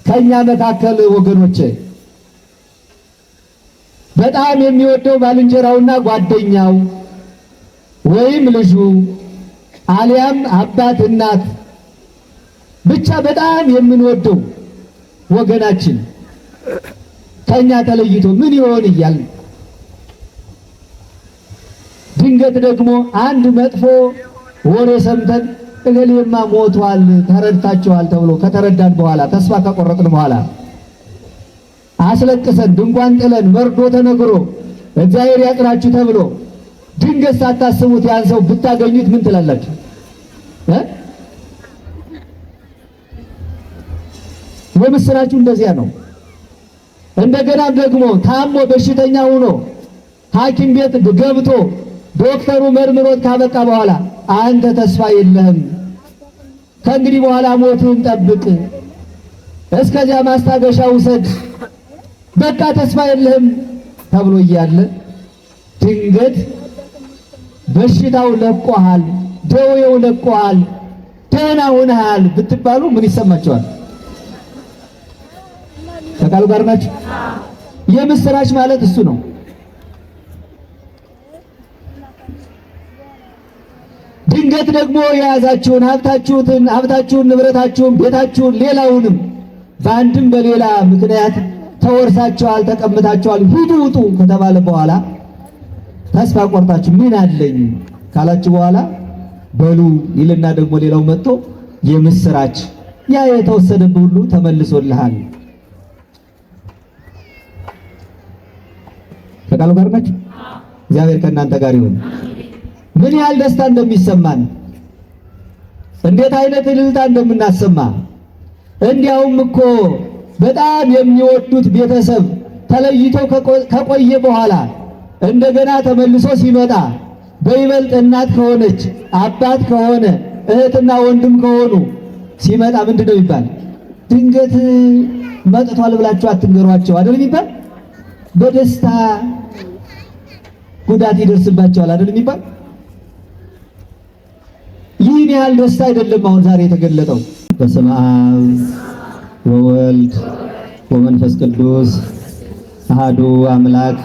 ከኛ መካከል ወገኖቼ በጣም የሚወደው ባልንጀራውና ጓደኛው ወይም ልጁ አሊያም አባት እናት ብቻ በጣም የምንወደው ወገናችን ከኛ ተለይቶ ምን ይሆን እያልን ድንገት ደግሞ አንድ መጥፎ ወሬ ሰምተን እገሌማ ሞቷል ተረድታችኋል ተብሎ ከተረዳን በኋላ ተስፋ ከቆረጥን በኋላ አስለቅሰን ድንኳን ጥለን መርዶ ተነግሮ እግዚአብሔር ያጽናችሁ ተብሎ ድንገት ሳታስቡት ያን ሰው ብታገኙት ምን ትላላችሁ? የምስራችሁ እንደዚያ ነው። እንደገና ደግሞ ታሞ በሽተኛ ሆኖ ሐኪም ቤት ገብቶ ዶክተሩ መርምሮት ካበቃ በኋላ አንተ ተስፋ የለህም፣ ከእንግዲህ በኋላ ሞትህን ጠብቅ፣ እስከዚያ ማስታገሻ ውሰድ፣ በቃ ተስፋ የለህም ተብሎ እያለ ድንገት በሽታው ለቆሃል፣ ደዌው ለቆሃል፣ ደህና ሆነሃል ብትባሉ ምን ይሰማቸዋል? ከቃሉ ጋር ናችሁ? የምስራች ማለት እሱ ነው። ድንገት ደግሞ የያዛችሁን ሀብታችሁን፣ ንብረታችሁን፣ ቤታችሁን፣ ሌላውንም በአንድም በሌላ ምክንያት ተወርሳችኋል፣ ተቀምጣችኋል፣ ሂዱ ውጡ ከተባለ በኋላ ተስፋ ቆርጣችሁ ምን አለኝ ካላችሁ በኋላ በሉ ይልና ደግሞ ሌላው መጥቶ የምስራች ያ የተወሰደብህ ሁሉ ተመልሶልሃል። ከቃሉ ጋር ናችሁ? እግዚአብሔር ከእናንተ ጋር ይሁን። ምን ያህል ደስታ እንደሚሰማን እንዴት አይነት እልልታ እንደምናሰማ እንዲያውም እኮ በጣም የሚወዱት ቤተሰብ ተለይቶ ከቆየ በኋላ እንደገና ተመልሶ ሲመጣ በይበልጥ እናት ከሆነች አባት ከሆነ እህትና ወንድም ከሆኑ ሲመጣ ምንድነው ይባል? ድንገት መጥቷል ብላችሁ አትንገሯቸው አይደል የሚባል? በደስታ ጉዳት ይደርስባቸዋል አይደል የሚባል? ይህን ያህል ደስታ አይደለም አሁን ዛሬ የተገለጠው። በስመ አብ ወወልድ ወመንፈስ ቅዱስ አሐዱ አምላክ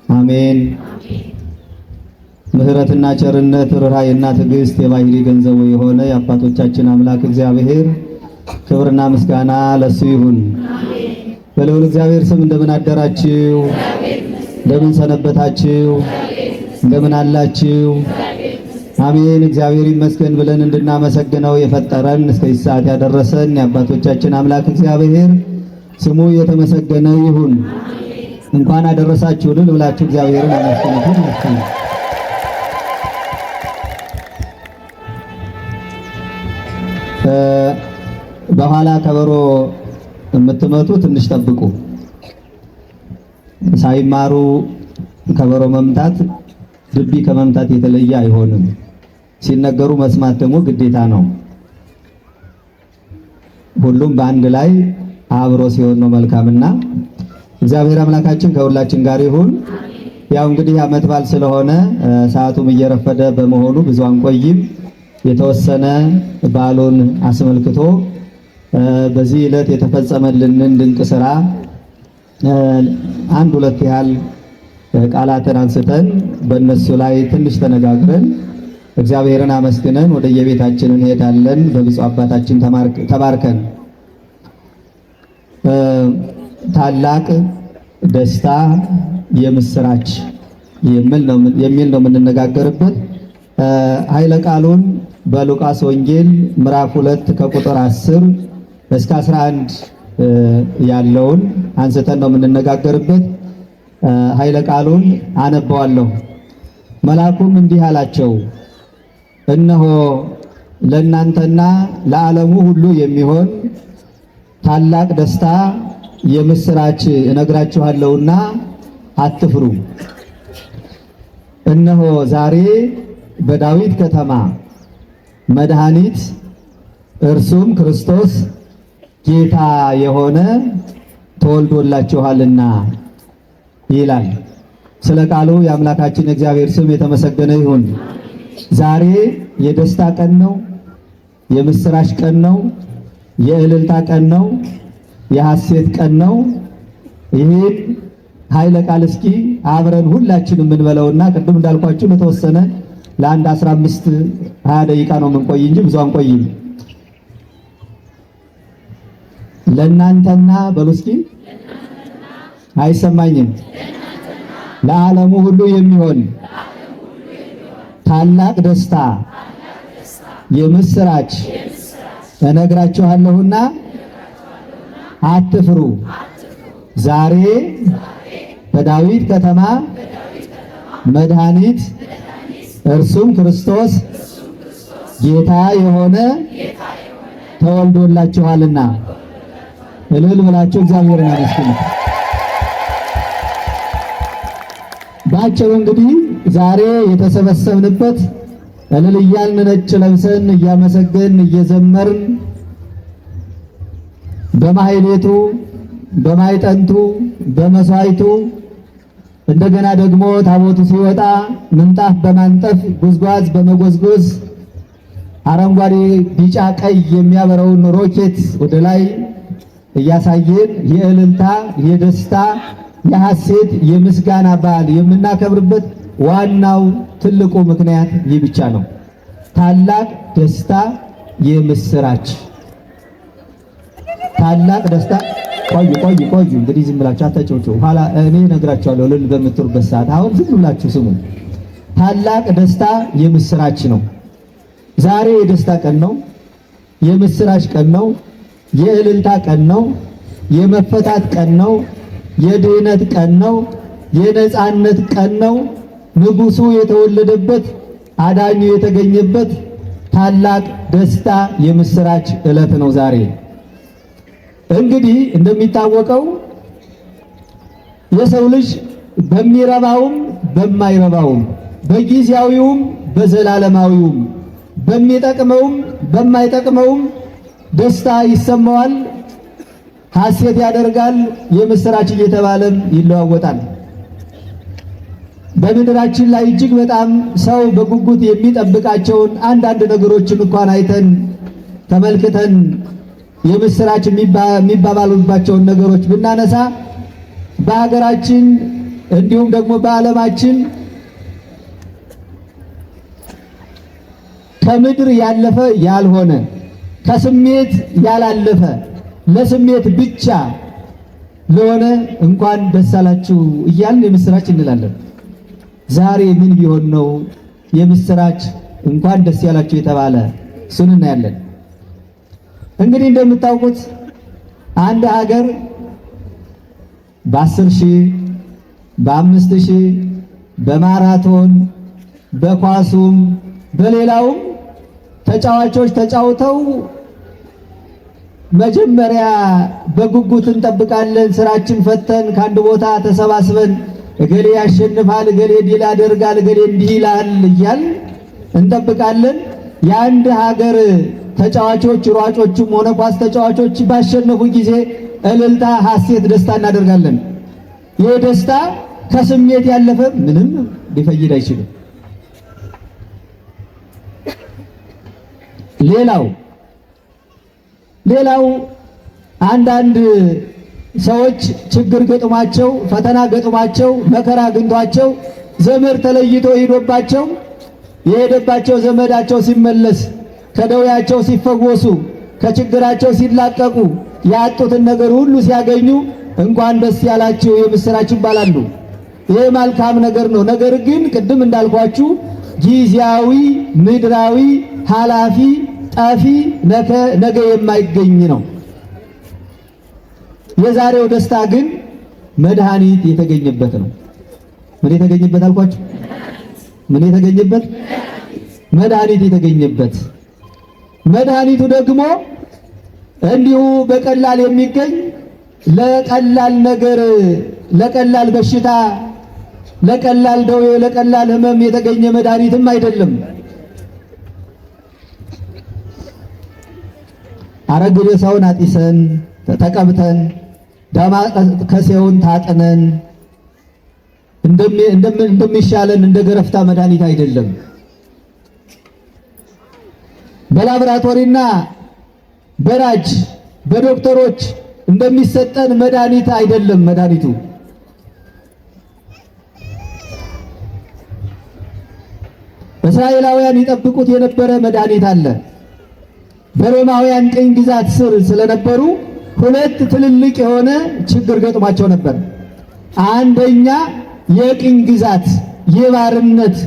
አሜን። ምሕረትና ቸርነት ርኅራኄና ትዕግስት የባህሪ ገንዘቡ የሆነ የአባቶቻችን አምላክ እግዚአብሔር ክብርና ምስጋና ለሱ ይሁን። በልዑል እግዚአብሔር ስም እንደምን አደራችሁ? እንደምን ሰነበታችሁ? እንደምን አላችሁ? አሜን። እግዚአብሔር ይመስገን ብለን እንድናመሰግነው የፈጠረን እስከዚህ ሰዓት ያደረሰን የአባቶቻችን አምላክ እግዚአብሔር ስሙ የተመሰገነ ይሁን። እንኳን አደረሳችሁ ልል ብላችሁ እግዚአብሔርን አመስግኑ። በኋላ ከበሮ የምትመቱ ትንሽ ጠብቁ። ሳይማሩ ከበሮ መምታት ድቢ ከመምታት የተለየ አይሆንም። ሲነገሩ መስማት ደግሞ ግዴታ ነው። ሁሉም በአንድ ላይ አብሮ ሲሆን ነው መልካምና እግዚአብሔር አምላካችን ከሁላችን ጋር ይሁን። ያው እንግዲህ ዓመት በዓል ስለሆነ ሰዓቱም እየረፈደ በመሆኑ ብዙ አንቆይም። የተወሰነ በዓሉን አስመልክቶ በዚህ ዕለት የተፈጸመልንን ድንቅ ስራ አንድ ሁለት ያህል ቃላትን አንስተን በእነሱ ላይ ትንሽ ተነጋግረን እግዚአብሔርን አመስግነን ወደ የቤታችን እንሄዳለን። በብፁዕ አባታችን ተባርከን ታላቅ ደስታ የምስራች የሚል ነው የምንነጋገርበት። ኃይለ ቃሉን በሉቃስ ወንጌል ምዕራፍ 2 ከቁጥር 10 እስከ 11 ያለውን አንስተን ነው የምንነጋገርበት። ኃይለ ቃሉን አነበዋለሁ። መልአኩም እንዲህ አላቸው፣ እነሆ ለእናንተና ለዓለሙ ሁሉ የሚሆን ታላቅ ደስታ የምስራች እነግራችኋለሁና አትፍሩ። እነሆ ዛሬ በዳዊት ከተማ መድኃኒት እርሱም ክርስቶስ ጌታ የሆነ ተወልዶላችኋልና ይላል። ስለ ቃሉ የአምላካችን እግዚአብሔር ስም የተመሰገነ ይሁን። ዛሬ የደስታ ቀን ነው፣ የምስራች ቀን ነው፣ የእልልታ ቀን ነው፣ የሐሴት ቀን ነው። ይህን ኃይለ ቃል እስኪ አብረን ሁላችንም የምንበለውና ቅድም እንዳልኳችሁ ለተወሰነ ለአንድ 15-20 ደቂቃ ነው የምንቆይ እንጂ ብዙ አንቆይም። ለእናንተና በሉ እስኪ አይሰማኝም። ለዓለሙ ሁሉ የሚሆን ታላቅ ደስታ የምስራች እነግራችኋለሁና አትፍሩ። ዛሬ በዳዊት ከተማ መድኃኒት እርሱም ክርስቶስ ጌታ የሆነ ተወልዶላችኋልና። እልል ብላችሁ እግዚአብሔርን አመስግኑ። ባጭሩ እንግዲህ ዛሬ የተሰበሰብንበት እልል እያልን ነጭ ለብሰን እያመሰገን እየዘመርን በማህሌቱ በማይጠንቱ በመስዋዕቱ እንደገና ደግሞ ታቦቱ ሲወጣ ምንጣፍ በማንጠፍ ጉዝጓዝ በመጎዝጎዝ አረንጓዴ ቢጫ ቀይ የሚያበረውን ሮኬት ወደ ላይ እያሳየን የእልልታ የደስታ የሐሴት የምስጋና በዓል የምናከብርበት ዋናው ትልቁ ምክንያት ይህ ብቻ ነው። ታላቅ ደስታ የምስራች ታላቅ ደስታ። ቆዩ እንግዲህ ዝም ብላችሁ አታጨውጩ። ኋላ እኔ እነግራችኋለሁ እልል በምትሉበት ሰዓት። አሁን ዝም ብላችሁ ስሙ። ታላቅ ደስታ የምስራች ነው። ዛሬ የደስታ ቀን ነው፣ የምስራች ቀን ነው፣ የእልልታ ቀን ነው፣ የመፈታት ቀን ነው፣ የድህነት ቀን ነው፣ የነጻነት ቀን ነው። ንጉሱ የተወለደበት አዳኙ የተገኘበት ታላቅ ደስታ የምስራች ዕለት ነው ዛሬ። እንግዲህ እንደሚታወቀው የሰው ልጅ በሚረባውም በማይረባውም በጊዜያዊውም በዘላለማዊውም በሚጠቅመውም በማይጠቅመውም ደስታ ይሰማዋል፣ ሐሴት ያደርጋል፣ የምስራች እየተባለም ይለዋወጣል። በምድራችን ላይ እጅግ በጣም ሰው በጉጉት የሚጠብቃቸውን አንዳንድ ነገሮችን እንኳን አይተን ተመልክተን የምስራች የሚባባሉባቸውን ነገሮች ብናነሳ በሀገራችን እንዲሁም ደግሞ በዓለማችን ከምድር ያለፈ ያልሆነ ከስሜት ያላለፈ ለስሜት ብቻ ለሆነ እንኳን ደስ አላችሁ እያልን የምስራች እንላለን። ዛሬ ምን ቢሆን ነው የምስራች እንኳን ደስ ያላችሁ የተባለ? እሱን እናያለን። እንግዲህ እንደምታውቁት አንድ ሀገር በ10,000 በ5,000 በማራቶን በኳሱም በሌላውም ተጫዋቾች ተጫውተው መጀመሪያ በጉጉት እንጠብቃለን። ስራችን ፈተን ከአንድ ቦታ ተሰባስበን እገሌ ያሸንፋል፣ እገሌ ድል ያደርጋል፣ እገሌ እንዲህ ይላል እያል እንጠብቃለን። የአንድ ሀገር ተጫዋቾች ሯጮችም ሆነ ኳስ ተጫዋቾች ባሸነፉ ጊዜ እልልታ፣ ሐሴት፣ ደስታ እናደርጋለን። ይህ ደስታ ከስሜት ያለፈ ምንም ሊፈይድ አይችልም። ሌላው አንዳንድ ሰዎች ችግር ገጥሟቸው ፈተና ገጥሟቸው መከራ አግኝቷቸው ዘመድ ተለይቶ ሄዶባቸው የሄደባቸው ዘመዳቸው ሲመለስ ከደዌያቸው ሲፈወሱ ከችግራቸው ሲላቀቁ ያጡትን ነገር ሁሉ ሲያገኙ እንኳን ደስ ያላችሁ የምስራች ይባላሉ። ይህ መልካም ነገር ነው። ነገር ግን ቅድም እንዳልኳችሁ ጊዜያዊ ምድራዊ ኃላፊ ጠፊ ነገ የማይገኝ ነው። የዛሬው ደስታ ግን መድኃኒት የተገኘበት ነው። ምን የተገኘበት አልኳችሁ? ምን የተገኘበት? መድኃኒት የተገኘበት። መድኃኒቱ ደግሞ እንዲሁ በቀላል የሚገኝ ለቀላል ነገር፣ ለቀላል በሽታ፣ ለቀላል ደዌ፣ ለቀላል ሕመም የተገኘ መድኃኒትም አይደለም። አረግሬ ሰውን አጢሰን ተቀብተን ዳማ ከሴውን ታጥነን እንደሚሻለን እንደ ገረፍታ መድኃኒት አይደለም። በላብራቶሪና በራጅ በዶክተሮች እንደሚሰጠን መድኃኒት አይደለም። መድኃኒቱ እስራኤላውያን ይጠብቁት የነበረ መድኃኒት አለ። በሮማውያን ቅኝ ግዛት ስር ስለነበሩ ሁለት ትልልቅ የሆነ ችግር ገጥሟቸው ነበር። አንደኛ የቅኝ ግዛት የባርነት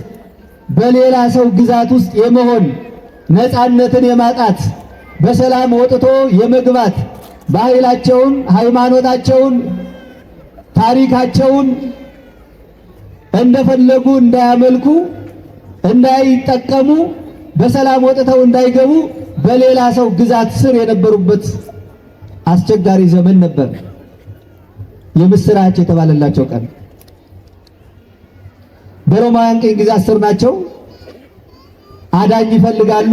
በሌላ ሰው ግዛት ውስጥ የመሆን ነፃነትን የማጣት በሰላም ወጥቶ የመግባት ባህላቸውን፣ ሃይማኖታቸውን፣ ታሪካቸውን እንደፈለጉ እንዳያመልኩ፣ እንዳይጠቀሙ፣ በሰላም ወጥተው እንዳይገቡ በሌላ ሰው ግዛት ስር የነበሩበት አስቸጋሪ ዘመን ነበር። የምስራች የተባለላቸው ቀን በሮማውያን ቅኝ ግዛት ስር ናቸው። አዳኝ ይፈልጋሉ።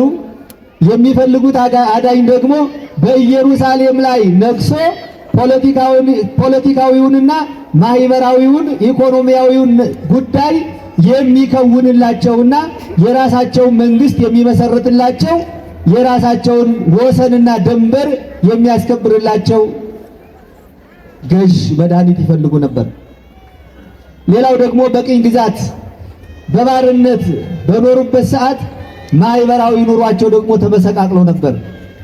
የሚፈልጉት አዳኝ ደግሞ በኢየሩሳሌም ላይ ነግሶ ፖለቲካዊውንና ማህበራዊውን ኢኮኖሚያዊውን ጉዳይ የሚከውንላቸውና የራሳቸውን መንግስት የሚመሰርትላቸው የራሳቸውን ወሰንና ድንበር የሚያስከብርላቸው ገዥ መድኃኒት ይፈልጉ ነበር። ሌላው ደግሞ በቅኝ ግዛት በባርነት በኖሩበት ሰዓት ማህበራዊ ኑሯቸው ደግሞ ተመሰቃቅሎ ነበር።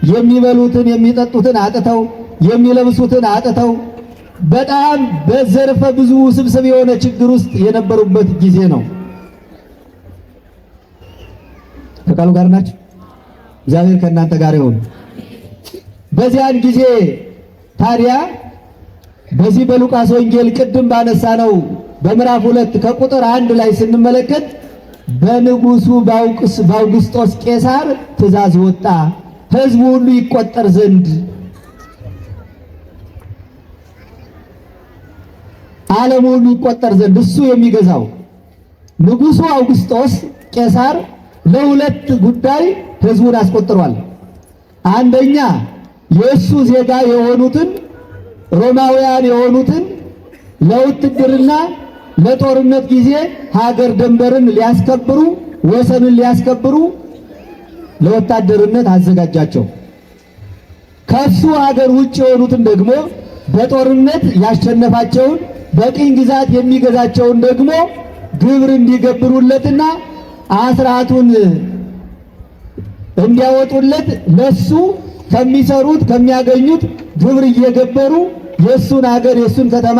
የሚበሉትን የሚጠጡትን አጥተው የሚለብሱትን አጥተው በጣም በዘርፈ ብዙ ውስብስብ የሆነ ችግር ውስጥ የነበሩበት ጊዜ ነው። ከቃሉ ጋር ናችሁ? እግዚአብሔር ከእናንተ ጋር ይሁን። በዚያን ጊዜ ታዲያ በዚህ በሉቃስ ወንጌል ቅድም ባነሳነው በምዕራፍ 2 ከቁጥር 1 ላይ ስንመለከት በንጉሱ በአውግስጦስ ቄሳር ትእዛዝ ወጣ፣ ሕዝቡ ሁሉ ይቆጠር ዘንድ ዓለም ሁሉ ይቆጠር ዘንድ እሱ የሚገዛው ንጉሱ አውግስጦስ ቄሳር ለሁለት ጉዳይ ሕዝቡን አስቆጥሯል። አንደኛ የእሱ ዜጋ የሆኑትን ሮማውያን የሆኑትን ለውትድርና ለጦርነት ጊዜ ሀገር ድንበርን ሊያስከብሩ ወሰንን ሊያስከብሩ ለወታደርነት አዘጋጃቸው። ከሱ ሀገር ውጭ የሆኑትን ደግሞ በጦርነት ያሸነፋቸውን በቅኝ ግዛት የሚገዛቸውን ደግሞ ግብር እንዲገብሩለትና አስራቱን እንዲያወጡለት ለሱ ከሚሰሩት ከሚያገኙት ግብር እየገበሩ የሱን ሀገር የሱን ከተማ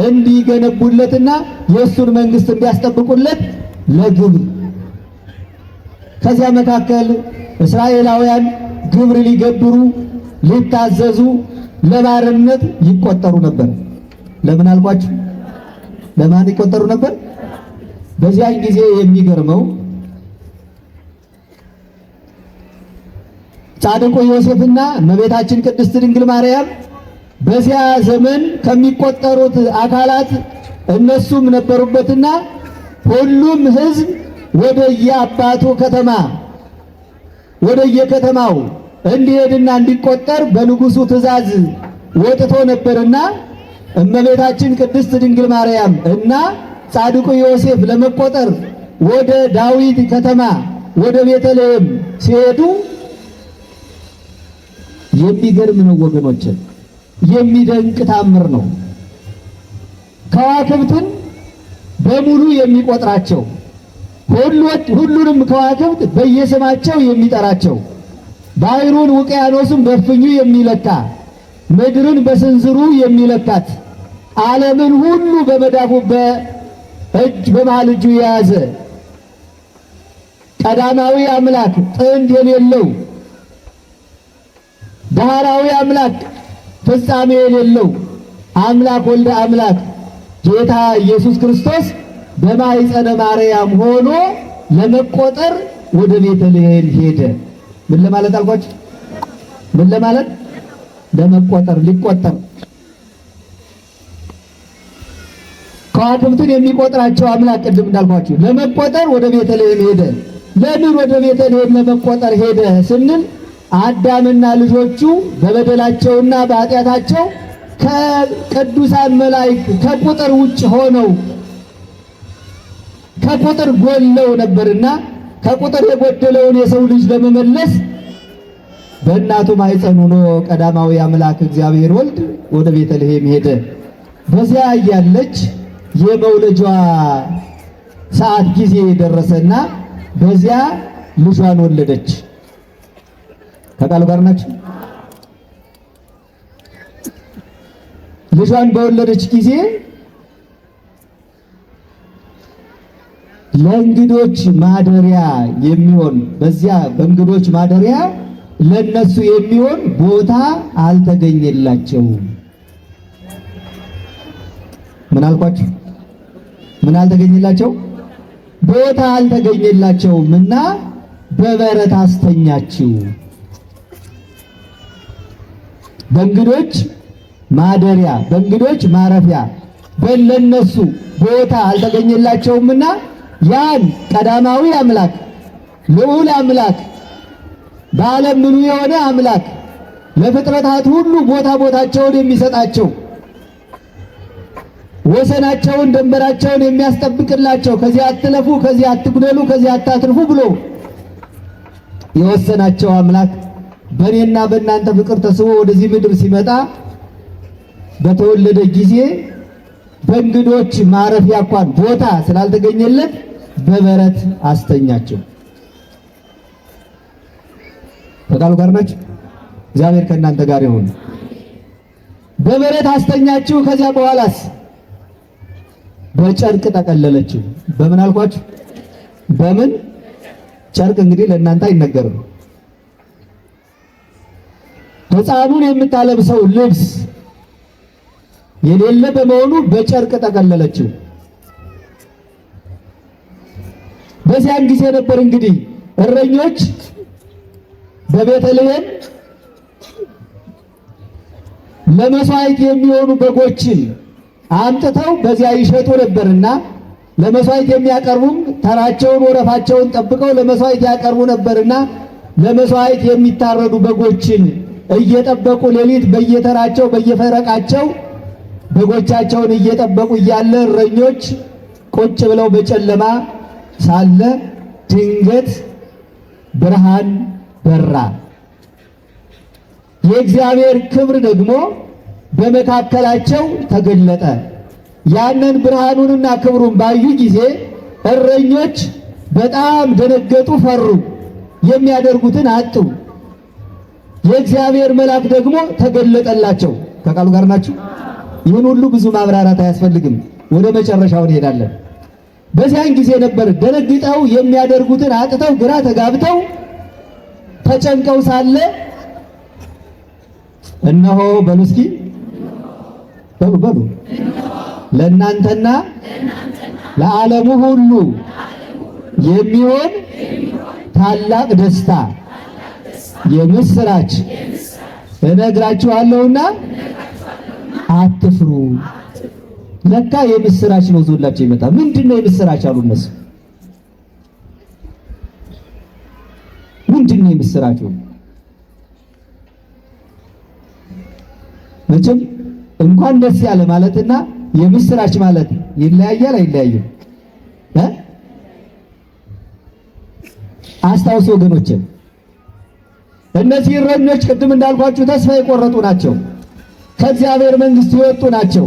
እንዲገነቡለትና የሱን መንግስት እንዲያስጠብቁለት ለግብር። ከዚያ መካከል እስራኤላውያን ግብር ሊገብሩ ሊታዘዙ ለባርነት ይቆጠሩ ነበር። ለምን አልኳችሁ? ለማን ይቆጠሩ ነበር? በዚያን ጊዜ የሚገርመው ጻድቁ ዮሴፍና እመቤታችን ቅድስት ድንግል ማርያም በዚያ ዘመን ከሚቆጠሩት አካላት እነሱም ነበሩበትና ሁሉም ሕዝብ ወደ የአባቱ ከተማ ወደ የከተማው እንዲሄድና እንዲቆጠር በንጉሱ ትእዛዝ ወጥቶ ነበርና እመቤታችን ቅድስት ድንግል ማርያም እና ጻድቁ ዮሴፍ ለመቆጠር ወደ ዳዊት ከተማ ወደ ቤተልሔም ሲሄዱ የሚገርም ነው ወገኖች፣ የሚደንቅ ታምር ነው። ከዋክብትን በሙሉ የሚቆጥራቸው ሁሉንም ከዋክብት በየስማቸው የሚጠራቸው ባህሩን ውቅያኖስን በፍኙ የሚለካ ምድርን በስንዝሩ የሚለካት ዓለምን ሁሉ በመዳፉ በእጅ በመሃል እጁ የያዘ ቀዳማዊ አምላክ ጥንት የሌለው ዳህራዊ አምላክ ፍጻሜ የሌለው አምላክ ወልደ አምላክ ጌታ ኢየሱስ ክርስቶስ በማኅፀነ ማርያም ሆኖ ለመቆጠር ወደ ቤተልሔም ሄደ። ምን ለማለት አልኳችሁ? ምን ለማለት? ለመቆጠር፣ ሊቆጠር። ከዋክብትን የሚቆጥራቸው አምላክ ቅድም እንዳልኳችሁ ለመቆጠር ወደ ቤተልሔም ሄደ። ለምን ወደ ቤተልሔም ለመቆጠር ሄደ ስንል አዳምና ልጆቹ በበደላቸውና በኃጢአታቸው ከቅዱሳን መላእክት ከቁጥር ውጭ ሆነው ከቁጥር ጎለው ነበርና ከቁጥር የጎደለውን የሰው ልጅ ለመመለስ በእናቱ ማኅፀን ሆኖ ቀዳማዊ አምላክ እግዚአብሔር ወልድ ወደ ቤተልሔም ሄደ። በዚያ እያለች የመውለጃዋ ሰዓት ጊዜ ደረሰና በዚያ ልጇን ወለደች። ከቃሉ ጋር ናችሁ? ልጇን በወለደች ጊዜ ለእንግዶች ማደሪያ የሚሆን በዚያ በእንግዶች ማደሪያ ለነሱ የሚሆን ቦታ አልተገኘላቸውም። ምን አልኳችሁ? ምን አልተገኘላቸው? ቦታ አልተገኘላቸውምና በበረት አስተኛችው። በእንግዶች ማደሪያ በእንግዶች ማረፊያ ለነሱ ቦታ አልተገኘላቸውምና ያን ቀዳማዊ አምላክ ልዑል አምላክ በዓለም ምሉ የሆነ አምላክ ለፍጥረታት ሁሉ ቦታቸውን የሚሰጣቸው ወሰናቸውን ድንበራቸውን የሚያስጠብቅላቸው ከዚህ አትለፉ፣ ከዚህ አትጉደሉ፣ ከዚህ አታትርፉ ብሎ የወሰናቸው አምላክ በእኔና በእናንተ ፍቅር ተስቦ ወደዚህ ምድር ሲመጣ በተወለደ ጊዜ በእንግዶች ማረፊያ እንኳን ቦታ ስላልተገኘለት በበረት አስተኛቸው። በቃሉ ጋር ናችሁ? እግዚአብሔር ከእናንተ ጋር ይሁን። በበረት አስተኛችሁ። ከዚያ በኋላስ በጨርቅ ጠቀለለችው። በምን አልኳችሁ? በምን ጨርቅ? እንግዲህ ለእናንተ አይነገርም። ሕፃኑን የምታለብሰው ልብስ የሌለ በመሆኑ በጨርቅ ጠቀለለችው። በዚያን ጊዜ ነበር እንግዲህ እረኞች በቤተልሔም ለመስዋዕት የሚሆኑ በጎችን አምጥተው በዚያ ይሸጡ ነበርና ለመስዋዕት የሚያቀርቡም ተራቸውን ወረፋቸውን ጠብቀው ለመስዋዕት ያቀርቡ ነበርና ለመስዋዕት የሚታረዱ በጎችን እየጠበቁ ሌሊት በየተራቸው በየፈረቃቸው በጎቻቸውን እየጠበቁ እያለ እረኞች ቁጭ ብለው በጨለማ ሳለ ድንገት ብርሃን በራ። የእግዚአብሔር ክብር ደግሞ በመካከላቸው ተገለጠ። ያንን ብርሃኑንና ክብሩን ባዩ ጊዜ እረኞች በጣም ደነገጡ፣ ፈሩ፣ የሚያደርጉትን አጡ። የእግዚአብሔር መልአክ ደግሞ ተገለጠላቸው። ከቃሉ ጋር ናችሁ? ይህን ሁሉ ብዙ ማብራራት አያስፈልግም። ወደ መጨረሻው እንሄዳለን። በዚያን ጊዜ ነበር ደነግጠው የሚያደርጉትን አጥተው ግራ ተጋብተው ተጨንቀው ሳለ እነሆ በሉ እስኪ በሉ ለእናንተና ለዓለሙ ሁሉ የሚሆን ታላቅ ደስታ የምስራች እነግራችኋለሁና አትፍሩ። ለካ የምስራች ነው ዞላቸው ይመጣ። ምንድነው የምስራች አሉ እነሱ። ምንድነው የምስራች? መቼም እንኳን ደስ ያለ ማለትና የምስራች ማለት ይለያያል አይለያይም? አስታውሱ ወገኖቼ፣ እነዚህ እረኞች ቅድም እንዳልኳችሁ ተስፋ የቆረጡ ናቸው። ከእግዚአብሔር መንግሥት የወጡ ናቸው።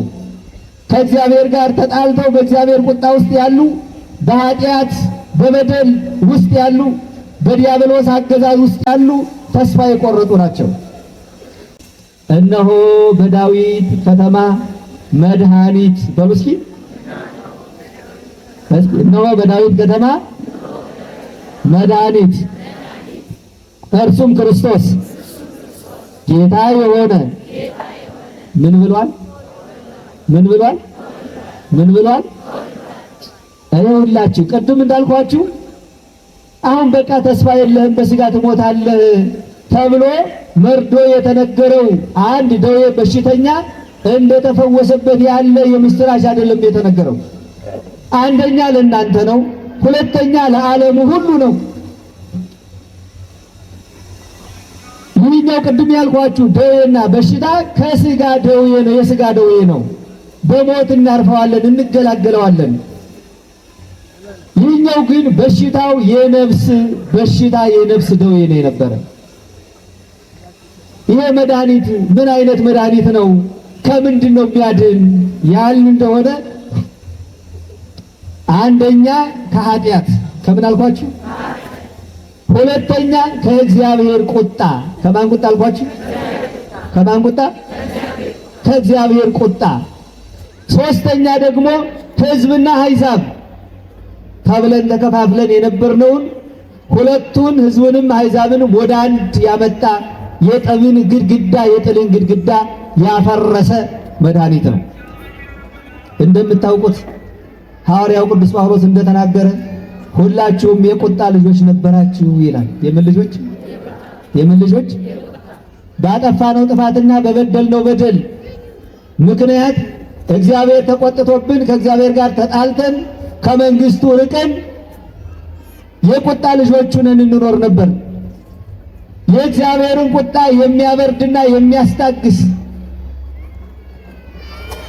ከእግዚአብሔር ጋር ተጣልተው በእግዚአብሔር ቁጣ ውስጥ ያሉ፣ በኃጢአት በበደል ውስጥ ያሉ፣ በዲያብሎስ አገዛዝ ውስጥ ያሉ ተስፋ የቆረጡ ናቸው። እነሆ በዳዊት ከተማ መድኃኒት በሉ እስኪ፣ እነሆ በዳዊት ከተማ መድኃኒት እርሱም ክርስቶስ ጌታ የሆነ ምን ብሏል? ምን ብሏል? ምን ብሏል? ይኸውላችሁ ቅድም እንዳልኳችሁ አሁን በቃ ተስፋ የለህም በስጋ ትሞታለህ ተብሎ መርዶ የተነገረው አንድ ደዌ በሽተኛ እንደተፈወሰበት ያለ የምስራች አይደለም የተነገረው። አንደኛ ለእናንተ ነው፣ ሁለተኛ ለዓለሙ ሁሉ ነው። ይህኛው ቅድም ያልኳችሁ ደዌና በሽታ ከስጋ ደዌ ነው፣ የስጋ ደዌ ነው። በሞት እናርፈዋለን፣ እንገላገለዋለን። ይህኛው ግን በሽታው የነፍስ በሽታ የነፍስ ደዌ ነው የነበረ። ይሄ መድኃኒት ምን አይነት መድኃኒት ነው? ከምንድን ነው የሚያድን ያልን እንደሆነ አንደኛ ከኃጢአት ከምን አልኳችሁ? ሁለተኛ ከእግዚአብሔር ቁጣ። ከማን ቁጣ አልኳችሁ? ከማን ቁጣ? ከእግዚአብሔር ቁጣ። ሶስተኛ ደግሞ ሕዝብና አሕዛብ ተብለን ተከፋፍለን የነበርነውን ሁለቱን ሕዝቡንም አሕዛብንም ወደ አንድ ያመጣ የጠብን ግድግዳ የጥልን ግድግዳ ያፈረሰ መድኃኒት ነው። እንደምታውቁት ሐዋርያው ቅዱስ ጳውሎስ እንደተናገረ ሁላችሁም የቁጣ ልጆች ነበራችሁ ይላል። የምን ልጆች? የምን ልጆች? ባጠፋነው ጥፋትና በበደልነው በደል ምክንያት እግዚአብሔር ተቆጥቶብን ከእግዚአብሔር ጋር ተጣልተን ከመንግስቱ ርቀን የቁጣ ልጆች ሆነን እንኖር ነበር። የእግዚአብሔርን ቁጣ የሚያበርድና የሚያስታግስ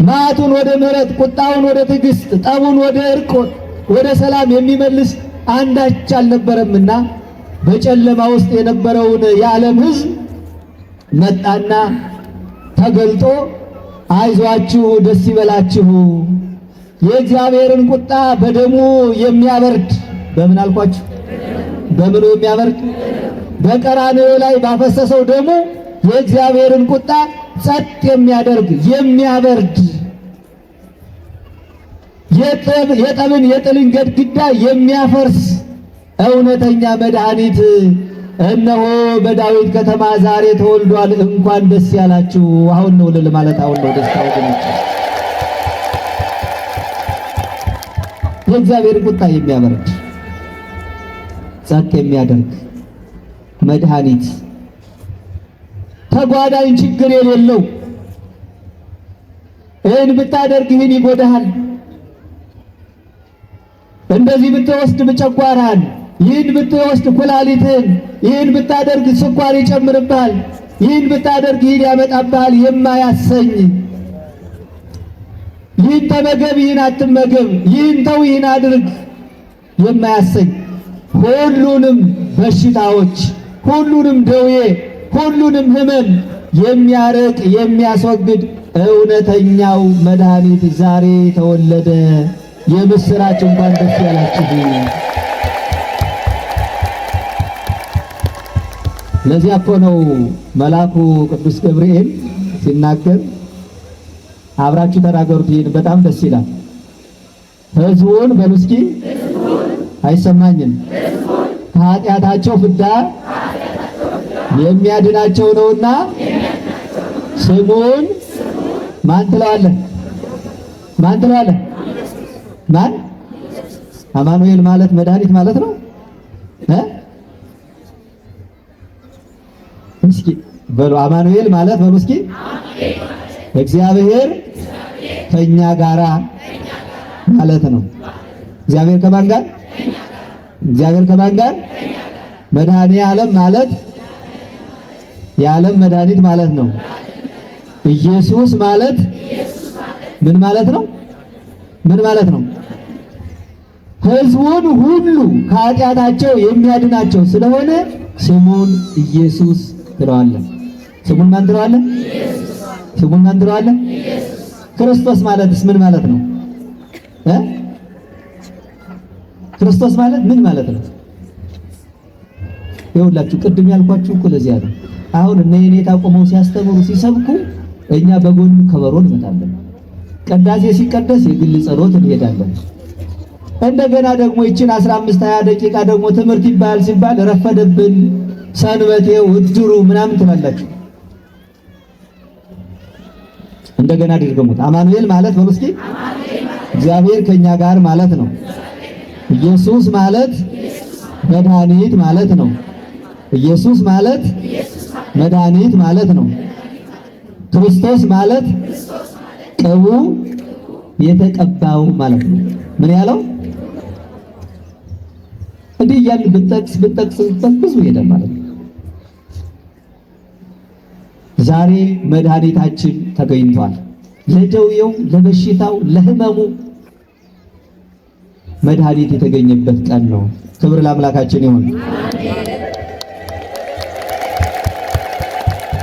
መዓቱን ወደ ምሕረት፣ ቁጣውን ወደ ትዕግስት፣ ጠቡን ወደ እርቅ፣ ወደ ሰላም የሚመልስ አንዳች አልነበረምና በጨለማ ውስጥ የነበረውን የዓለም ሕዝብ መጣና ተገልጦ አይዟችሁ፣ ደስ ይበላችሁ፣ የእግዚአብሔርን ቁጣ በደሙ የሚያበርድ በምን አልኳችሁ? በምኑ የሚያበርድ? በቀራንዮ ላይ ባፈሰሰው ደሙ የእግዚአብሔርን ቁጣ ጸጥ የሚያደርግ የሚያበርድ የጠብን የጥልን ግድግዳ የሚያፈርስ እውነተኛ መድኃኒት እነሆ በዳዊት ከተማ ዛሬ ተወልዷል፣ እንኳን ደስ ያላችሁ። አሁን ነው ልል ማለት አሁን ነው ደስታው ወገኖች። የእግዚአብሔርን ቁጣ የሚያበርድ ጸጥ የሚያደርግ መድኃኒት ተጓዳኝ ችግር የሌለው ይህን ብታደርግ ይህን ይጎዳሃል፣ እንደዚህ ብትወስድ ጨጓራህን፣ ይህን ብትወስድ ኩላሊትህን፣ ይህን ብታደርግ ስኳር ይጨምርብሃል፣ ይህን ብታደርግ ይህን ያመጣብሃል የማያሰኝ ይህን ተመገብ፣ ይህን አትመገብ፣ ይህን ተው፣ ይህን አድርግ የማያሰኝ ሁሉንም በሽታዎች፣ ሁሉንም ደዌ፣ ሁሉንም ሕመም የሚያርቅ የሚያስወግድ እውነተኛው መድኃኒት ዛሬ ተወለደ። የምስራች! እንኳን ደስ ያላችሁ። ለዚያ እኮ ነው መልአኩ ቅዱስ ገብርኤል ሲናገር አብራችሁ ተናገሩት። ይህን በጣም ደስ ይላል። ሕዝቡን በሉ እስኪ አይሰማኝም ከኃጢአታቸው ፍዳ የሚያድናቸው ነውና ስሙን ማን ትለዋለህ? ማን ትለዋለህ? ማን? አማኑኤል ማለት መድኃኒት ማለት ነው። እስኪ በሉ አማኑኤል ማለት በሉ እስኪ እግዚአብሔር ከኛ ጋራ ማለት ነው። እግዚአብሔር ከማን ጋር? እግዚአብሔር ከማን ጋር? መድኃኔ ዓለም ማለት የዓለም መድኃኒት ማለት ነው። ኢየሱስ ማለት ምን ማለት ነው? ምን ማለት ነው? ሕዝቡን ሁሉ ከኃጢአታቸው የሚያድናቸው ስለሆነ ስሙን ኢየሱስ ትለዋለህ። ስሙን ማን ትለዋለህ? ስሙን ማን ትለዋለህ? ክርስቶስ ማለትስ ምን ማለት ነው? ክርስቶስ ማለት ምን ማለት ነው? ይኸውላችሁ ቅድም ያልኳችሁ እኮ ለዚያ ነው። አሁን እነ የኔታ ቆመው ሲያስተምሩ ሲሰብኩ እኛ በጎን ከበሮ እንመታለን። ቅዳሴ ሲቀደስ የግል ጸሎት እንሄዳለን። እንደገና ደግሞ ይችን 15-20 ደቂቃ ደግሞ ትምህርት ይባል ሲባል ረፈደብን፣ ሰንበቴው፣ እድሩ ምናምን ትላላችሁ። እንደገና ድርገሙት። አማኑኤል ማለት በሉ እስኪ እግዚአብሔር ከኛ ጋር ማለት ነው። ኢየሱስ ማለት መድኃኒት ማለት ነው። ኢየሱስ ማለት መድኃኒት ማለት ነው። ክርስቶስ ማለት ቅቡ የተቀባው ማለት ነው። ምን ያለው እንዲህ እያልን ብንጠቅስ ብዙ ይሄዳል ማለት ነው። ዛሬ መድኃኒታችን ተገኝቷል። ለደዌው፣ ለበሽታው፣ ለሕመሙ መድኃኒት የተገኘበት ቀን ነው። ክብር ለአምላካችን ይሁን።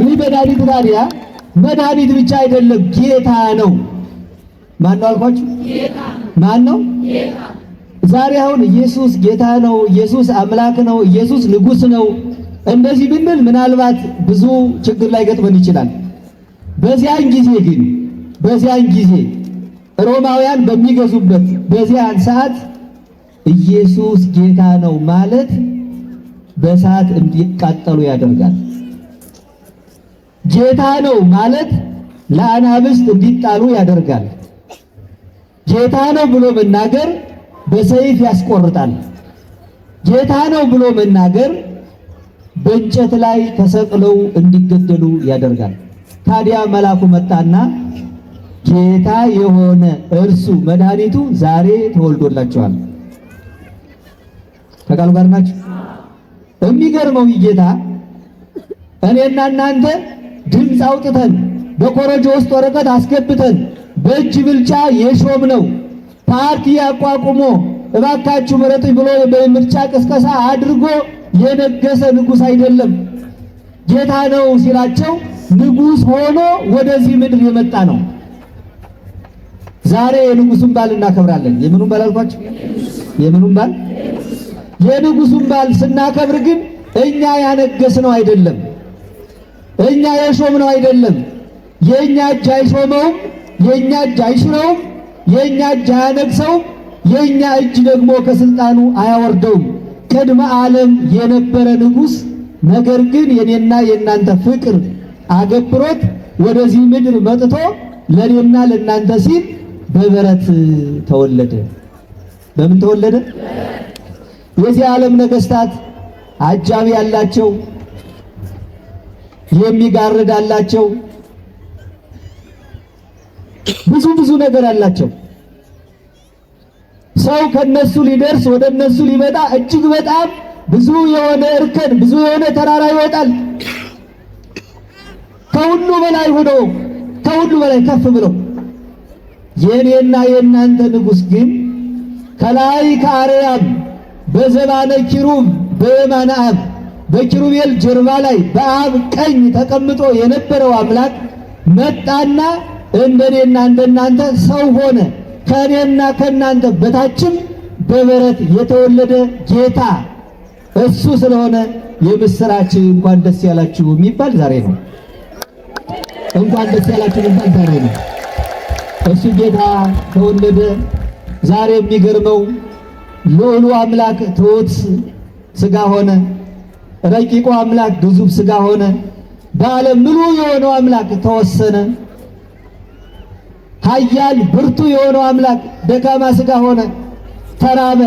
ይህ መድኃኒት ታዲያ መድኃኒት ብቻ አይደለም፣ ጌታ ነው። ማን ነው አልኳችሁ? ማን ነው? ዛሬ አሁን ኢየሱስ ጌታ ነው፣ ኢየሱስ አምላክ ነው፣ ኢየሱስ ንጉሥ ነው እንደዚህ ብንል ምናልባት ብዙ ችግር ላይ ገጥመን ይችላል። በዚያን ጊዜ ሮማውያን በሚገዙበት በዚያን ሰዓት ኢየሱስ ጌታ ነው ማለት በእሳት እንዲቃጠሉ ያደርጋል። ጌታ ነው ማለት ለአናብስት እንዲጣሉ ያደርጋል። ጌታ ነው ብሎ መናገር በሰይፍ ያስቆርጣል። ጌታ ነው ብሎ መናገር በእንጨት ላይ ተሰቅለው እንዲገደሉ ያደርጋል። ታዲያ መልአኩ መጣና ጌታ የሆነ እርሱ መድኃኒቱ ዛሬ ተወልዶላችኋል። ከቃሉ ጋር ናችሁ? የሚገርመው ጌታ እኔና እናንተ ድምፅ አውጥተን በኮረጆ ውስጥ ወረቀት አስገብተን በእጅ ብልጫ የሾምነው ፓርቲ አቋቁሞ እባካችሁ ምረጡኝ ብሎ በምርጫ ቅስቀሳ አድርጎ የነገሰ ንጉሥ አይደለም። ጌታ ነው ሲላቸው ንጉሥ ሆኖ ወደዚህ ምድር የመጣ ነው። ዛሬ የንጉሱን በዓል እናከብራለን። የምኑን በዓል አልኳችሁ? የምኑን በዓል? የንጉሱን በዓል ስናከብር ግን እኛ ያነገስነው አይደለም፣ እኛ የሾምነው አይደለም። የእኛ እጅ አይሾመውም፣ የእኛ እጅ አይሽረውም፣ የእኛ እጅ አያነግሰውም፣ የእኛ እጅ ደግሞ ከስልጣኑ አያወርደውም። ቅድመ ዓለም የነበረ ንጉሥ፣ ነገር ግን የኔና የእናንተ ፍቅር አገብሮት ወደዚህ ምድር መጥቶ ለኔና ለእናንተ ሲል በበረት ተወለደ። በምን ተወለደ? የዚህ ዓለም ነገስታት አጃቢ ያላቸው፣ የሚጋርድ አላቸው፣ ብዙ ነገር አላቸው። ሰው ከነሱ ሊደርስ ወደ እነሱ ሊመጣ እጅግ በጣም ብዙ የሆነ እርከን፣ ብዙ የሆነ ተራራ ይወጣል። ከሁሉ በላይ ሆኖ ከሁሉ በላይ ከፍ ብሎ የኔና የእናንተ ንጉሥ ግን ከላይ ከአርያም በዘባነ ኪሩብ በየማነ አብ በኪሩቤል ጀርባ ላይ በአብ ቀኝ ተቀምጦ የነበረው አምላክ መጣና እንደኔና እንደናንተ ሰው ሆነ። ከኔና ከናንተ በታችም በበረት የተወለደ ጌታ እሱ ስለሆነ የምስራች እንኳን ደስ ያላችሁ የሚባል ዛሬ ነው። እንኳን ደስ ያላችሁ የሚባል ዛሬ ነው። እሱ ጌታ ተወለደ። ዛሬ የሚገርመው ልዑሉ አምላክ ትሑት ሥጋ ሆነ። ረቂቁ አምላክ ግዙፍ ሥጋ ሆነ። በዓለም ምሉ የሆነው አምላክ ተወሰነ። ኃያል ብርቱ የሆነው አምላክ ደካማ ሥጋ ሆነ። ተራበ፣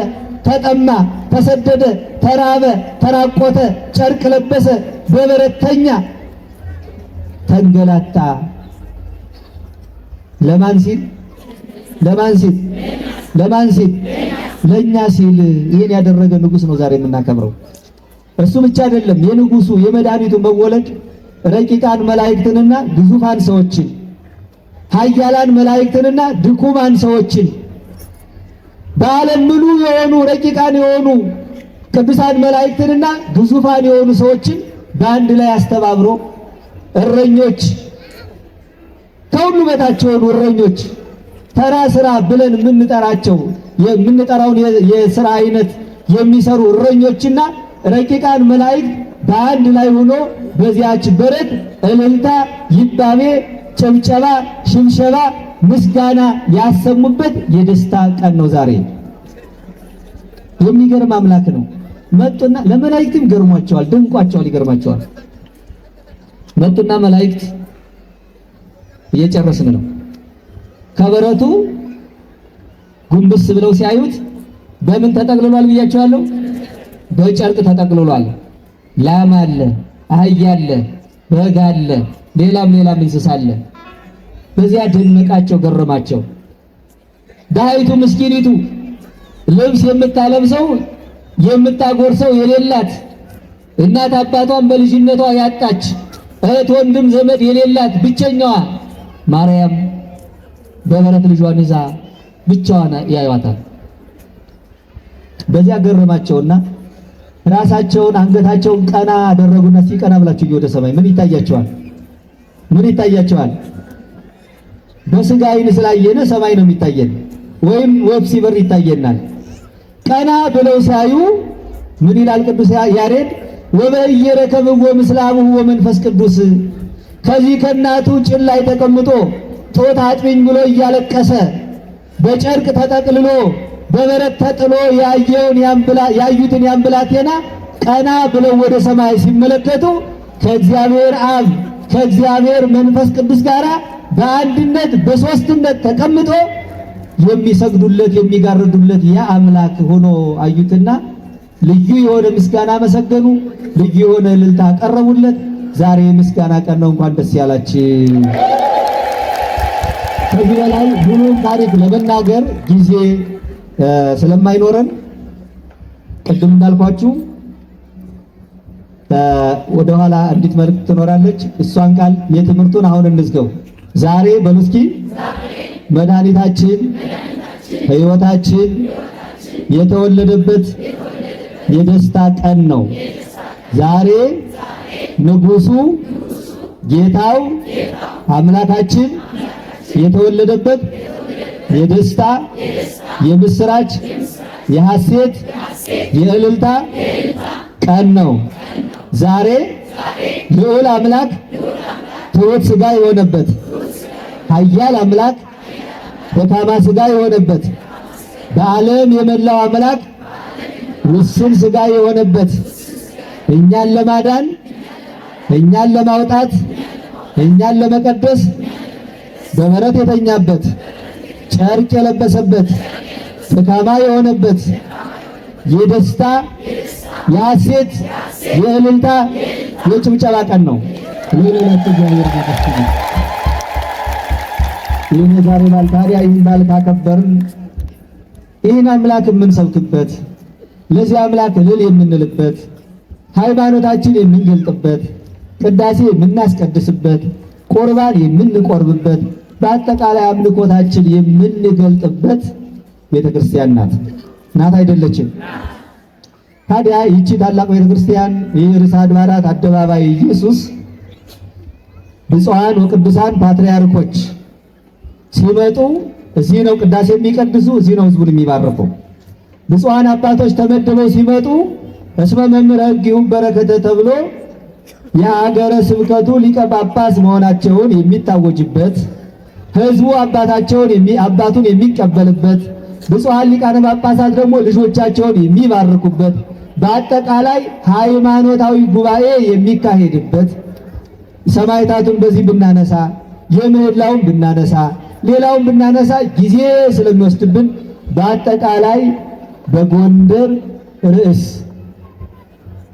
ተጠማ፣ ተሰደደ፣ ተራበ፣ ተራቆተ፣ ጨርቅ ለበሰ፣ በበረት ተኛ፣ ተንገላታ። ለማን ሲል? ለማን ሲል? ለማን ሲል? ለኛ ሲል። ይሄን ያደረገ ንጉሥ ነው ዛሬ የምናከብረው። እሱ ብቻ አይደለም፣ የንጉሱ የመድኃኒቱ መወለድ ረቂቃን መላእክትንና ግዙፋን ሰዎችን፣ ኃያላን መላእክትንና ድኩማን ሰዎችን፣ በዓለም ሙሉ የሆኑ ረቂቃን የሆኑ ቅዱሳን መላእክትንና ግዙፋን የሆኑ ሰዎችን በአንድ ላይ አስተባብሮ እረኞች፣ ከሁሉ በታች የሆኑ እረኞች፣ ተራ ስራ ብለን የምንጠራውን የሥራ አይነት የሚሰሩ እረኞችና ረቂቃን መላእክት በአንድ ላይ ሆኖ በዚያች በረት እልልታ፣ ይባቤ፣ ጭብጨባ፣ ሽብሸባ፣ ምስጋና ያሰሙበት የደስታ ቀን ነው ዛሬ። የሚገርም አምላክ ነው። መጡና ለመላእክትም ገርሟቸዋል፣ ደንቋቸዋል፣ ይገርማቸዋል። መጡና መላእክት እየጨረስን ነው። ከበረቱ ጉንብስ ብለው ሲያዩት በምን ተጠቅልሏል ብያቸዋለሁ? በጨርቅ ተጠቅልሏል። ላም አለ፣ አህያ አለ፣ በግ አለ፣ ሌላም እንስሳ አለ። በዚያ ደነቃቸው፣ ገረማቸው። ዳይቱ ምስኪኒቱ ልብስ የምታለብሰው የምታጎርሰው የሌላት እናት አባቷን በልጅነቷ ያጣች እህት ወንድም ዘመድ የሌላት ብቸኛዋ ማርያም በበረት ልጇን ይዛ ብቻዋን ያዩዋታል። በዚያ ገረማቸውና ራሳቸውን አንገታቸውን ቀና አደረጉና ሲቀና ብላችሁ ወደ ሰማይ ምን ይታያቸዋል? ምን ይታያቸዋል? በስጋ ዓይን ስላየነ ሰማይ ነው የሚታየን፣ ወይም ወፍ ሲበር ይታየናል። ቀና ብለው ሲያዩ ምን ይላል ቅዱስ ያሬድ? ወበኢየረከብዎ ምስለ አቡሁ ወመንፈስ ቅዱስ። ከዚህ ከእናቱ ጭን ላይ ተቀምጦ ጦት አጥቢኝ ብሎ እያለቀሰ በጨርቅ ተጠቅልሎ በበረት ተጥሎ ያዩትን ያን ብላቴና ቀና ብለው ወደ ሰማይ ሲመለከቱ ከእግዚአብሔር አብ ከእግዚአብሔር መንፈስ ቅዱስ ጋር በአንድነት በሶስትነት ተቀምጦ የሚሰግዱለት የሚጋርዱለት ያ አምላክ ሆኖ አዩትና ልዩ የሆነ ምስጋና መሰገኑ፣ ልዩ የሆነ እልልታ አቀረቡለት። ዛሬ ምስጋና ቀን ነው። እንኳን ደስ ያላችሁ። ከዚህ በላይ ሙሉውን ታሪክ ለመናገር ጊዜ ስለማይኖረን ቅድም እንዳልኳችሁ ወደ ኋላ አንዲት መልእክት ትኖራለች። እሷን ቃል የትምህርቱን አሁን እንዝገው። ዛሬ በሉስኪ መድኃኒታችን ሕይወታችን የተወለደበት የደስታ ቀን ነው። ዛሬ ንጉሱ ጌታው አምላካችን የተወለደበት የደስታ የምስራች የሐሴት የእልልታ ቀን ነው። ዛሬ ልዑል አምላክ ትሑት ሥጋ የሆነበት ኃያል አምላክ ደካማ ሥጋ የሆነበት በዓለም የመላው አምላክ ውስን ሥጋ የሆነበት እኛን ለማዳን እኛን ለማውጣት እኛን ለመቀደስ በበረት የተኛበት ጨርቅ የለበሰበት ደካማ የሆነበት የደስታ የሐሴት የእልልታ የጭብጨባ ቀን ነው። ይህን ዛሬ በዓል ታዲያ ይህን በዓል ካከበርን ይህን አምላክ የምንሰብክበት ለዚህ አምላክ እልል የምንልበት ሃይማኖታችን የምንገልጥበት ቅዳሴ የምናስቀድስበት ቁርባን የምንቆርብበት በአጠቃላይ አምልኮታችን የምንገልጥበት ቤተክርስቲያን ናት አይደለችም? ታዲያ ይቺ ታላቅ ቤተክርስቲያን የርዕሰ አድባራት አደባባይ ኢየሱስ ብፁዓን ወቅዱሳን ፓትርያርኮች ሲመጡ እዚህ ነው ቅዳሴ የሚቀድሱ፣ እዚህ ነው ህዝቡን የሚባርኩ። ብፁዓን አባቶች ተመድበው ሲመጡ እስመ መምህረ ሕግ በረከተ ተብሎ የሀገረ ስብከቱ ሊቀ ጳጳስ መሆናቸውን የሚታወጅበት ህዝቡ አባቱን የሚቀበልበት ብፁዓን ሊቃነ ጳጳሳት ደግሞ ልጆቻቸውን የሚባርኩበት በአጠቃላይ ሃይማኖታዊ ጉባኤ የሚካሄድበት ሰማዕታቱን በዚህ ብናነሳ የምህላውን ብናነሳ ሌላውን ብናነሳ ጊዜ ስለሚወስድብን በአጠቃላይ በጎንደር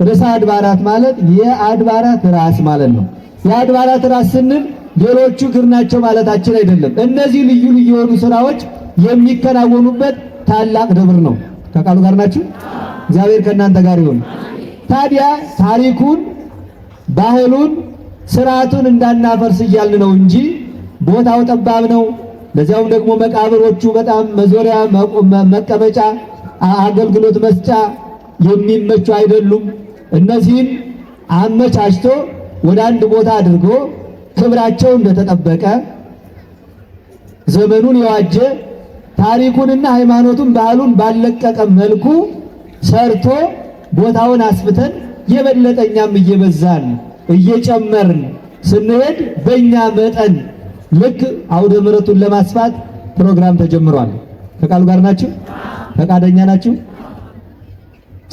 ርዕሰ አድባራት ማለት የአድባራት ራስ ማለት ነው። የአድባራት ራስ ስንል ሌሎቹ እግር ናቸው ማለታችን አይደለም። እነዚህ ልዩ ልዩ የሆኑ ስራዎች የሚከናወኑበት ታላቅ ደብር ነው። ከቃሉ ጋር ናችሁ? እግዚአብሔር ከእናንተ ጋር ይሁን። ታዲያ ታሪኩን፣ ባህሉን፣ ስርዓቱን እንዳናፈርስ እያልን ነው እንጂ ቦታው ጠባብ ነው። ለዚያውም ደግሞ መቃብሮቹ በጣም መዞሪያ መቀመጫ አገልግሎት መስጫ የሚመቹ አይደሉም። እነዚህን አመቻችቶ ወደ አንድ ቦታ አድርጎ ክብራቸው እንደተጠበቀ ዘመኑን የዋጀ ታሪኩንና ሃይማኖቱን ባህሉን ባለቀቀ መልኩ ሰርቶ ቦታውን አስፍተን የበለጠኛም እየበዛን እየጨመርን ስንሄድ በእኛ መጠን ልክ አውደ ምሕረቱን ለማስፋት ፕሮግራም ተጀምሯል። ከቃሉ ጋር ናችሁ? ፈቃደኛ ናችሁ?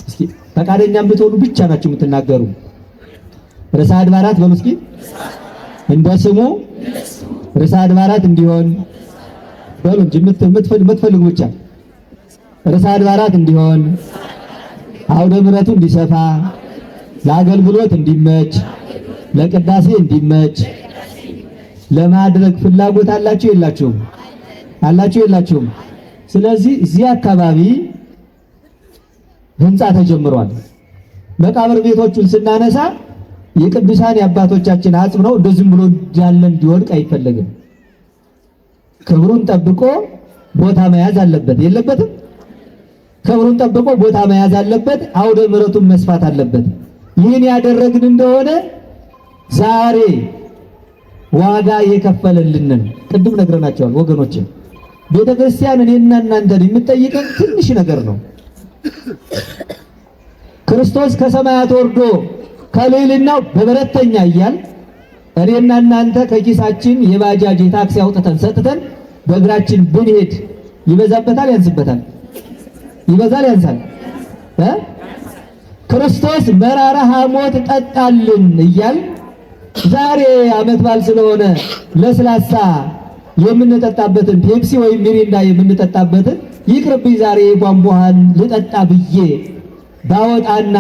እስኪ ፈቃደኛ የምትሆኑ ብቻ ናችሁ የምትናገሩ። ርዕሰ አድባራት በሉ እስኪ እንደ ስሙ ርዕሰ አድባራት እንዲሆን በሉ እንጂ የምትፈልጉ ብቻ። ርዕሰ አድባራት እንዲሆን አውደ ምሕረቱ እንዲሰፋ ለአገልግሎት እንዲመች ለቅዳሴ እንዲመች ለማድረግ ፍላጎት አላችሁ የላችሁም? አላችሁ የላችሁም? ስለዚህ እዚህ አካባቢ ህንፃ ተጀምሯል። መቃብር ቤቶቹን ስናነሳ የቅዱሳን የአባቶቻችን አጽም ነው። እንደዚህም ብሎ ያለ እንዲወድቅ አይፈለግም። ክብሩን ጠብቆ ቦታ መያዝ አለበት። የለበትም? ክብሩን ጠብቆ ቦታ መያዝ አለበት። አውደ ምሕረቱን መስፋት አለበት። ይህን ያደረግን እንደሆነ ዛሬ ዋጋ የከፈለልንን ቅድም ነግረናቸዋል ወገኖች። ቤተ ክርስቲያን እኔና እናንተን የምትጠይቀን ትንሽ ነገር ነው። ክርስቶስ ከሰማያት ወርዶ ከልዕልናው በበረተኛ እያል እኔና እናንተ ከኪሳችን የባጃጅ የታክሲ አውጥተን ሰጥተን በእግራችን ብንሄድ ይበዛበታል ያንስበታል? ይበዛል ያንሳል? ክርስቶስ መራራ ሐሞት ጠጣልን እያል ዛሬ ዓመት በዓል ስለሆነ ለስላሳ የምንጠጣበትን ፔፕሲ ወይም ሚሪንዳ የምንጠጣበትን ይቅርብኝ ዛሬ ቧንቧን ልጠጣ ብዬ ባወጣና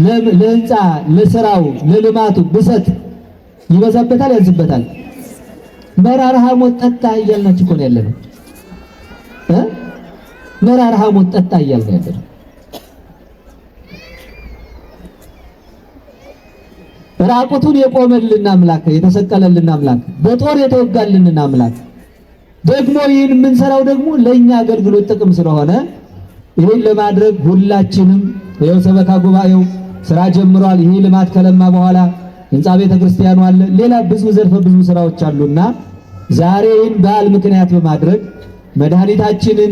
ለህንፃ ለስራው ለልማቱ ብሰጥ ይበዛበታል ያንስበታል? መራራ ሐሞት ጠጣ እያልናችሁ እኮ ነው ያለነው። መራራ ሐሞት ጠጣ እያልን ያለነው። ራቁቱን የቆመልን አምላክ፣ የተሰቀለልን አምላክ፣ በጦር የተወጋልን አምላክ ደግሞ ይህን የምንሰራው ደግሞ ለእኛ አገልግሎት ጥቅም ስለሆነ ይህን ለማድረግ ሁላችንም ይኸው ሰበካ ጉባኤው ስራ ጀምሯል። ይህ ልማት ከለማ በኋላ ህንፃ ቤተ ክርስቲያኑ አለ፣ ሌላ ብዙ ዘርፈ ብዙ ስራዎች አሉና ዛሬ ይህን በዓል ምክንያት በማድረግ መድኃኒታችንን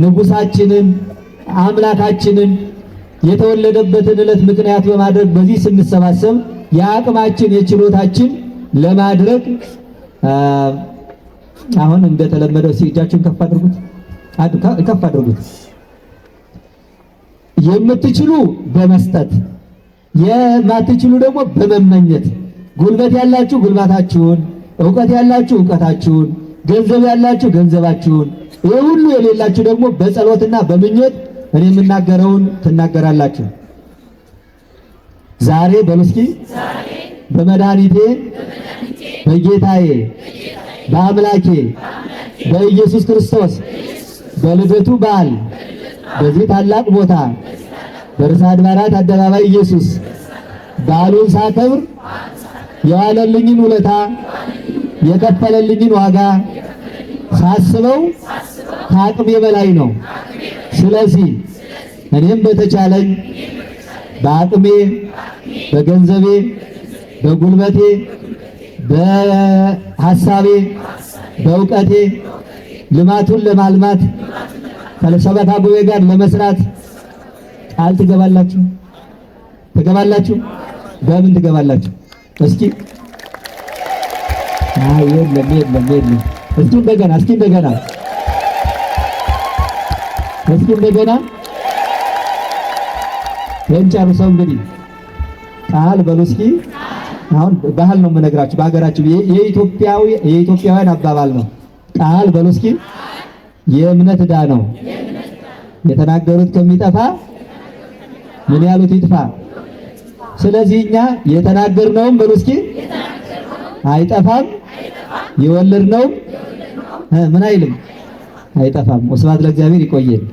ንጉሳችንን አምላካችንን የተወለደበትን ዕለት ምክንያት በማድረግ በዚህ ስንሰባሰብ የአቅማችን የችሎታችን ለማድረግ አሁን እንደተለመደው እጃችሁን ከፍ አድርጉት፣ ከፍ አድርጉት። የምትችሉ በመስጠት የማትችሉ ደግሞ በመመኘት፣ ጉልበት ያላችሁ ጉልባታችሁን፣ ዕውቀት ያላችሁ ዕውቀታችሁን፣ ገንዘብ ያላችሁ ገንዘባችሁን፣ ይህ ሁሉ የሌላችሁ ደግሞ በጸሎትና በምኞት እኔ የምናገረውን ትናገራላችሁ። ዛሬ በመስኪ በመድኃኒቴ በጌታዬ በአምላኬ በኢየሱስ ክርስቶስ በልደቱ በዓል በዚህ ታላቅ ቦታ በርዕሰ አድባራት አደባባይ ኢየሱስ በዓሉን ሳከብር የዋለልኝን ውለታ የከፈለልኝን ዋጋ ሳስበው ከአቅሜ በላይ ነው። ስለዚህ እኔም በተቻለኝ በአቅሜ በገንዘቤ በጉልበቴ በሐሳቤ በእውቀቴ ልማቱን ለማልማት ከሰበካ ጉባኤ ጋር ለመስራት ቃል ትገባላችሁ? ትገባላችሁ? በምን ትገባላችሁ? እስኪ የለም። እስኪ እንደገና የእንጨርሰው እንግዲህ ቃል በሉ እስኪ። አሁን ባህል ነው የምነግራችሁ፣ በሀገራችሁ የኢትዮጵያውያን አባባል ነው። ቃል በሉ እስኪ። የእምነት ዕዳ ነው የተናገሩት ከሚጠፋ ምን ያሉት ይጥፋ። ስለዚህ እኛ የተናገርነውም በሉ እስኪ አይጠፋም፣ የወለድነውም ምን አይልም አይጠፋም። ወስብሐት ለእግዚአብሔር። ይቆየን።